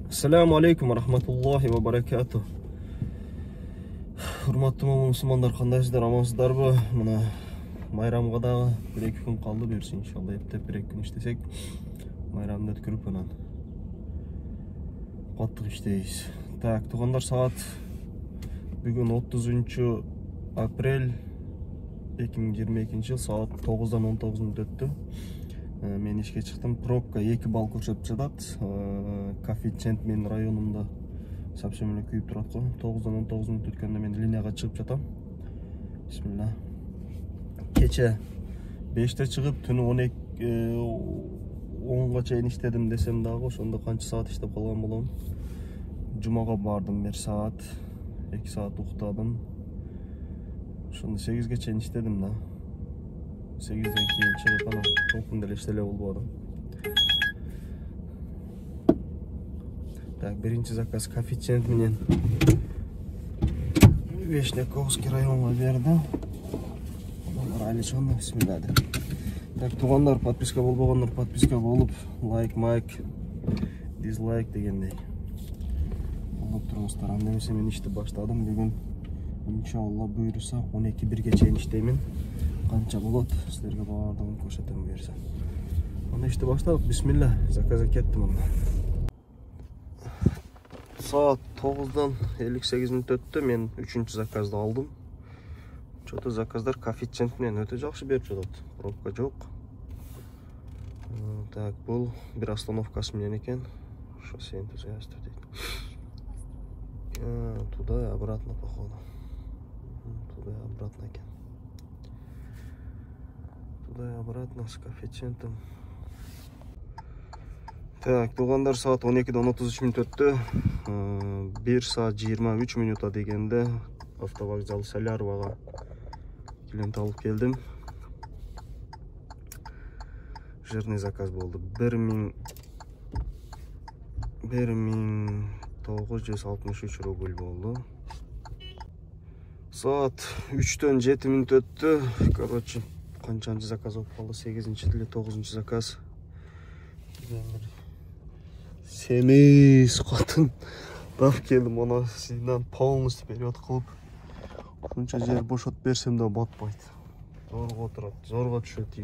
Assalamu alaikum rahmatullahi wa barakatuh. Hurmatlı musulmanlar, kandayсыздар, амансыздарбы? Мына майрамга дагы 1-2 күн калды, берсин иншалла. Эптеп 1-2 күн иштесек, майрамды өткөрүп анан каттык иштейбиз. Так, туугандар, саат бүгүн 30 апрель 2022 жыл, саат 9-дан 19 мүнөт өттү. Мен ишке чыктым, пробка 2 балл көрсөтүп жатат. Коэффициент менин районумда совсем эле күйүп турат го. 9-дан 19 мүнөт өткөндө мен линияга чыгып жатам. Бисмилла. Кече 5те чыгып, түнү 10га чейин иштедим десем дагы, ошондо канча саат иштеп калган болом. Жумага бардым, 1 саат, 2 саат уктадым. Ошондо 8ге чейин иштедим да. 8'den кейін чыгып анан толкун деле иштеле болбоду. Так, биринчи заказ коэффициент менен Вишняковский районга берди. Айлычында, бисмилла. Так, туугандар, подписка болбогондор подписка болуп, лайк, майк, дизлайк дегендей болуп туруңуздар. Анда эмесе мен ишти баштадым. Бүгүн иншалла буйруса 12-1ге чейин иштеймин. Канча болот, силерге баардыгын көрсөтөм буюрса. Аны ишти баштадык. Бисмилла, заказга кеттим анда. Саат 9'dan 58 мүнөт өттү. Мен 3-чү заказды алдым. Чото заказдар коэффициент менен өтө жакшы берип жатат. Пробка жок. Так, бул бир остановкасы менен экен. Шоссе энтузиастов дейт. Туда и обратно, походу. Туда и обратно экен. Туда и обратно с коэффициентом. Так, туугандар, саат 12'dan 33 мүнөт өттү. 1 саат 23 мүнөтө дегенде автовокзал Солярвага клиент алып келдим. Жирный заказ болду. 1963 рубль болду. Саат 3'төн 7 мүнөт өттү. Короче, канчанчы заказ болуп калды? 8-чи деле 9-чу заказ. Семейс катын дап келдим, ана сизден полностью перевод кылып. Ушунча жер бошотуп берсем да батпайт. Зорго турат, зорго түшөт.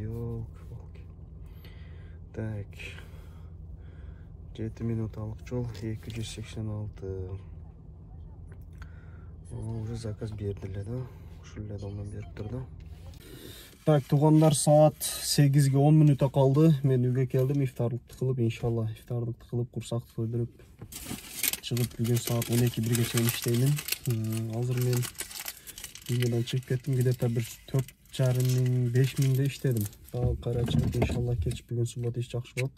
Так. 7 минуталык жол, 286. Уже заказ бердиле да. Ушул эле домдон берип турду. Так, туугандар, саат 8'ге 10 мүнөт калды. Мен үйгө келдим, ифтарлыкты кылып, иншалла ифтарлыкты кылып, курсакты көйдүрүп чыгып, бүгүн саат 12-1ге чейин иштеймин. Азыр мен үйдөн чыгып кеттим, где-то бир 4,5 миңде иштедим. Дагы кайра чыгып, иншалла кеч бүгүн суббота иш жакшы болот.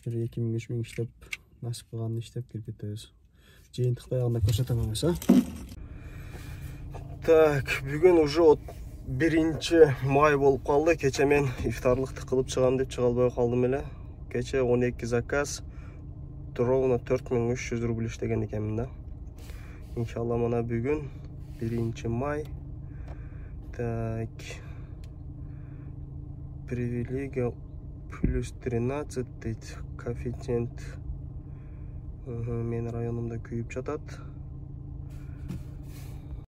Бир 2 миң 3 миң иштеп, насип кылганды иштеп кирип кетебиз. Жыйынтыкты аягында көрсөтөм эмес, Так, бүгүн уже 1 май болуп калды. Кече мен ифтарлыкты кылып чыгам деп чыга албай калдым эле. Кече 12 заказ, ровно 4300 рубль иштеген экенмин да. Иншалла мана бүгүн 1 май. Так. Привилегия плюс 13 дейт. Коэффициент менин районумда күйүп жатат.